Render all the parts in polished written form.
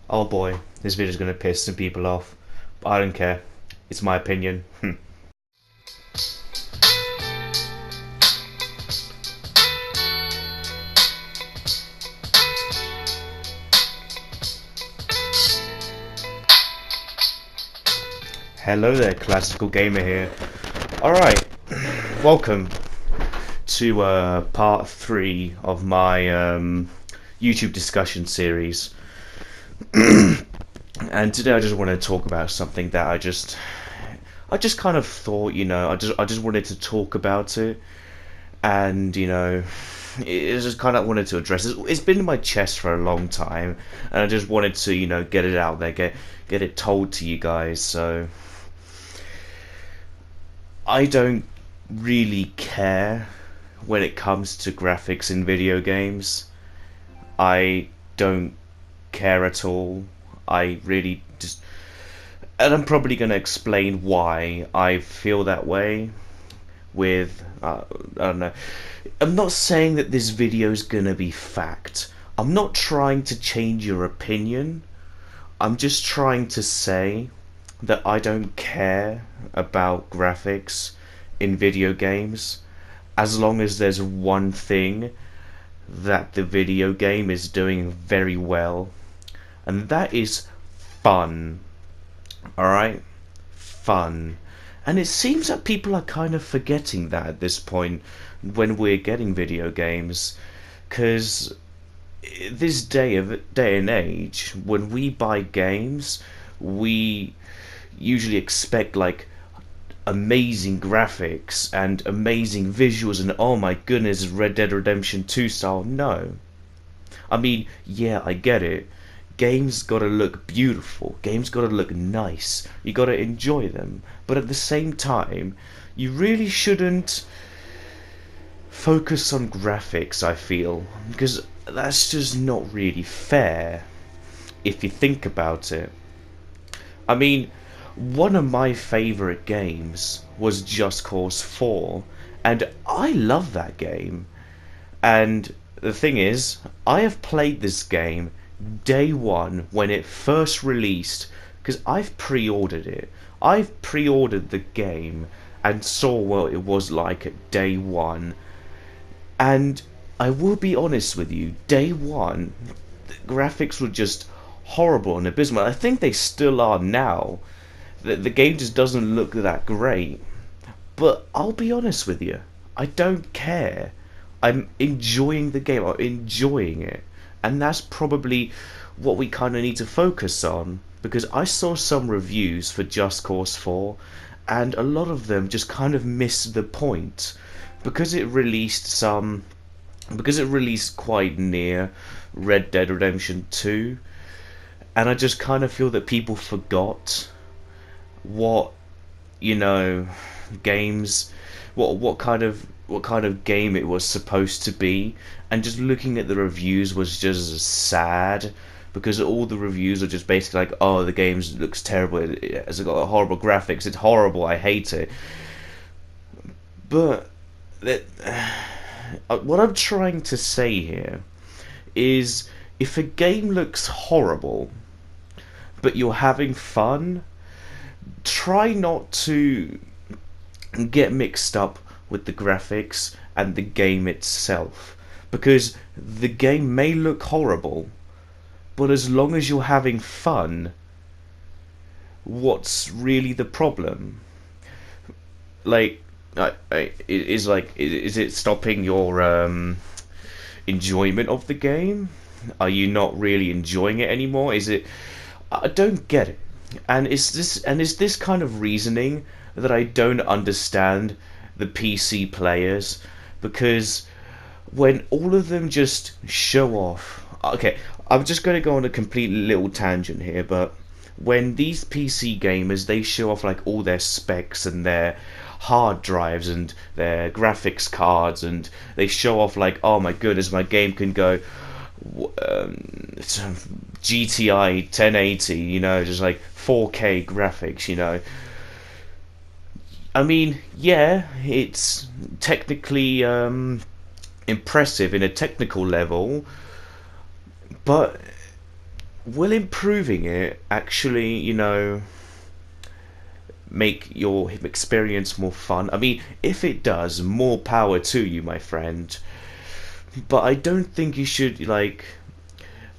Oh boy, this video's gonna piss some people off. But I don't care. It's my opinion. Hello there, classical gamer here. Alright, welcome to part 3 of my YouTube discussion series. And today I just want to talk about something that I just kind of thought, I just wanted to talk about it, and it just kind of wanted to address it. It's been in my chest for a long time, and I just wanted to, get it out there, get it told to you guys. So I don't really care when it comes to graphics in video games. I don't care at all. I really just, and I'm probably going to explain why I feel that way with, I don't know. I'm not saying that this video is going to be fact. I'm not trying to change your opinion. I'm just trying to say that I don't care about graphics in video games as long as there's one thing that the video game is doing very well, and that is fun. Alright? Fun. And it seems that people are kind of forgetting that at this point when we're getting video games, because this day and age, when we buy games, we usually expect like amazing graphics and amazing visuals and oh my goodness, Red Dead Redemption 2 style. No. I mean, yeah, I get it. Games gotta look beautiful. Games gotta look nice. You gotta enjoy them. But at the same time, you really shouldn't focus on graphics, I feel. Because that's just not really fair if you think about it. I mean, one of my favourite games was Just Cause 4, and I love that game. And the thing is, I have played this game day one when it first released, because I've pre-ordered it. I've pre-ordered the game and saw what it was like at day one. And I will be honest with you, day one, the graphics were just horrible and abysmal. I think they still are now. The game just doesn't look that great. But I'll be honest with you, I don't care. I'm enjoying the game. I'm enjoying it. And that's probably what we kind of need to focus on. Because I saw some reviews for Just Cause 4, and a lot of them just kind of missed the point. Because it released quite near Red Dead Redemption 2. And I just kind of feel that people forgot what games, what kind of game it was supposed to be, and just looking at the reviews was just sad, because all the reviews are just basically like, oh, the game looks terrible, it has got horrible graphics, it's horrible, I hate it. But what I'm trying to say here is, if a game looks horrible but you're having fun, try not to get mixed up with the graphics and the game itself, because the game may look horrible, but as long as you're having fun, what's really the problem? Like, is it stopping your enjoyment of the game? Are you not really enjoying it anymore? Is it? I don't get it. And it's this kind of reasoning that I don't understand the PC players, because when all of them just show off, okay, I'm just going to go on a complete little tangent here, but when these PC gamers, they show off like all their specs and their hard drives and their graphics cards, and they show off like, oh my goodness, my game can go GTI 1080, just like 4K graphics, I mean, yeah, it's technically impressive in a technical level, but will improving it actually, make your experience more fun? I mean, if it does, more power to you, my friend. But I don't think you should, like,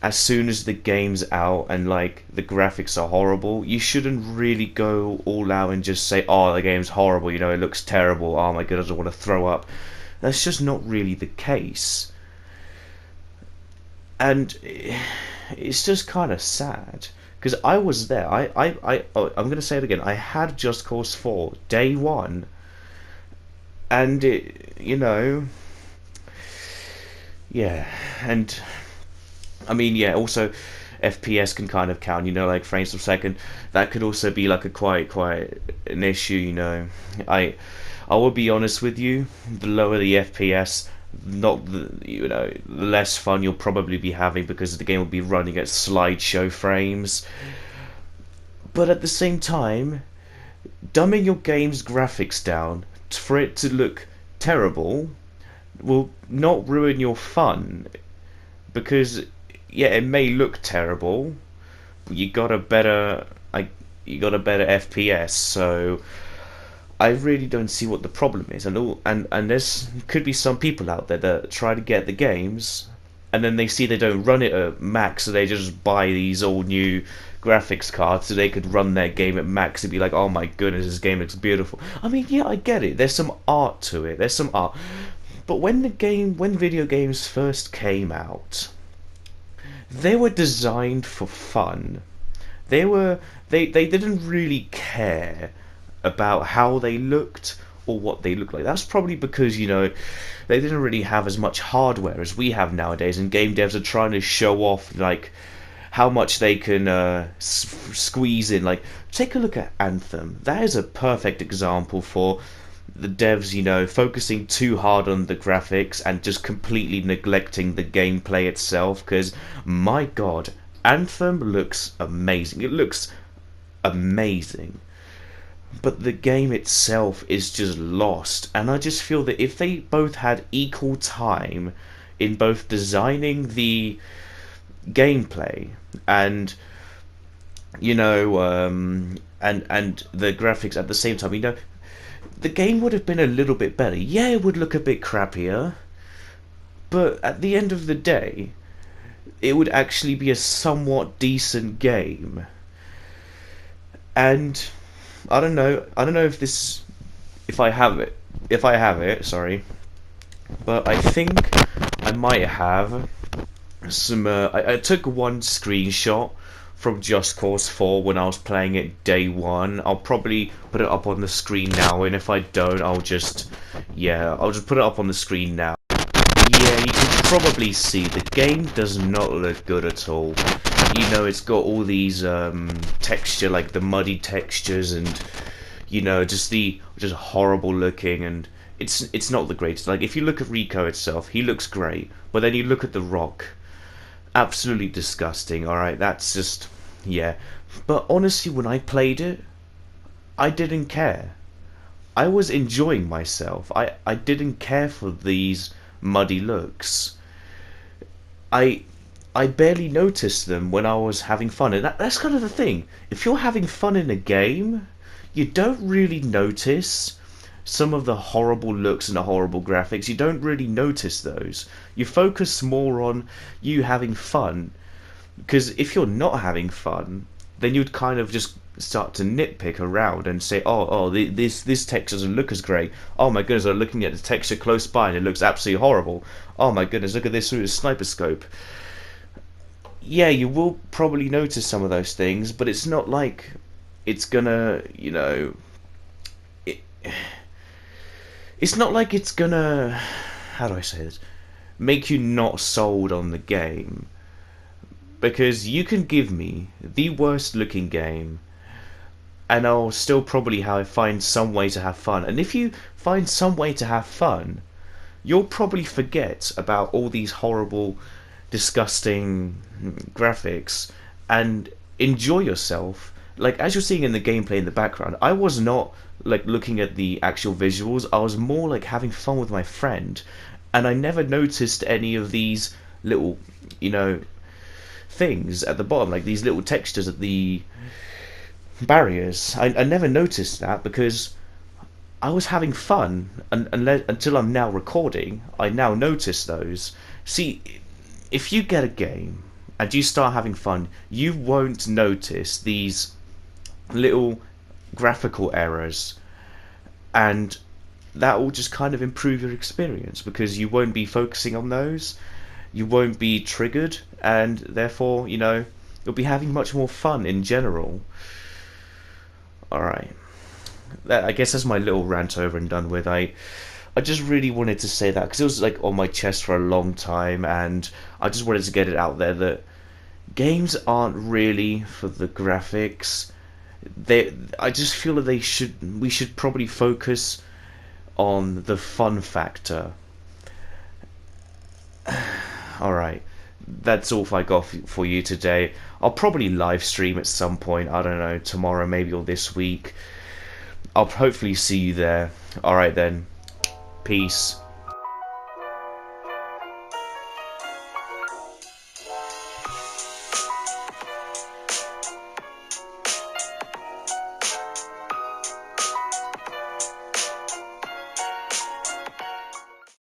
as soon as the game's out and, like, the graphics are horrible, you shouldn't really go all out and just say, oh, the game's horrible, it looks terrible, oh my goodness, I want to throw up. That's just not really the case. And it's just kind of sad. Because I was there. I'm going to say it again. I had Just Cause 4 day one. And yeah. And, I mean, yeah, also, FPS can kind of count, like frames per second. That could also be like a quite an issue. I will be honest with you, the lower the FPS, not the less fun you'll probably be having, because the game will be running at slideshow frames. But at the same time, dumbing your game's graphics down for it to look terrible will not ruin your fun, because yeah, it may look terrible, but you got a better FPS, so I really don't see what the problem is. And there's could be some people out there that try to get the games, and then they see they don't run it at max, so they just buy these all new graphics cards so they could run their game at max and be like, oh my goodness, this game looks beautiful. I mean, yeah, I get it. There's some art to it. There's some art. But when video games first came out, they were designed for fun. They didn't really care about how they looked or what they looked like. That's probably because they didn't really have as much hardware as we have nowadays, and game devs are trying to show off like how much they can squeeze in. Like, take a look at Anthem. That is a perfect example for the devs, focusing too hard on the graphics and just completely neglecting the gameplay itself. Because my God, Anthem looks amazing. It looks amazing. But the game itself is just lost, and I just feel that if they both had equal time in both designing the gameplay and and the graphics at the same time, the game would have been a little bit better. Yeah, it would look a bit crappier, but at the end of the day, it would actually be a somewhat decent game. And I don't know if I have it, sorry, but I think I might have some. I took one screenshot from Just Cause 4 when I was playing it day one. I'll probably put it up on the screen now, and if I don't, I'll just put it up on the screen now. Yeah, you can probably see the game does not look good at all. It's got all these texture, like the muddy textures, and just horrible looking, and it's not the greatest. Like, if you look at Rico itself, he looks great, but then you look at The Rock, absolutely disgusting. Alright, that's just, yeah. But honestly, when I played it, I didn't care. I was enjoying myself. I didn't care for these muddy looks. I barely noticed them when I was having fun, and that's kind of the thing. If you're having fun in a game, you don't really notice some of the horrible looks and the horrible graphics. You don't really notice those. You focus more on you having fun, because if you're not having fun, then you'd kind of just start to nitpick around and say, this texture doesn't look as great. Oh my goodness, I'm looking at the texture close by and it looks absolutely horrible. Oh my goodness, look at this through the sniper scope. Yeah, you will probably notice some of those things, but it's not like it's gonna, it's not like it's gonna, how do I say this, make you not sold on the game. Because you can give me the worst looking game, and I'll still probably find some way to have fun. And if you find some way to have fun, you'll probably forget about all these horrible, disgusting graphics and enjoy yourself. Like, as you're seeing in the gameplay in the background, I was not like looking at the actual visuals. I was more like having fun with my friend, and I never noticed any of these little things at the bottom, like these little textures at the barriers. I never noticed that because I was having fun, until I'm now recording. I now notice those. See, if you get a game and you start having fun, you won't notice these little graphical errors, and that will just kind of improve your experience because you won't be focusing on those, you won't be triggered, and therefore, you'll be having much more fun in general. Alright, I guess that's my little rant over and done with. I just really wanted to say that because it was like on my chest for a long time, and I just wanted to get it out there that games aren't really for the graphics. I just feel that we should probably focus on the fun factor. Alright, that's all I got for you today. I'll probably live stream at some point, I don't know, tomorrow maybe, or this week. I'll hopefully see you there. Alright then, peace.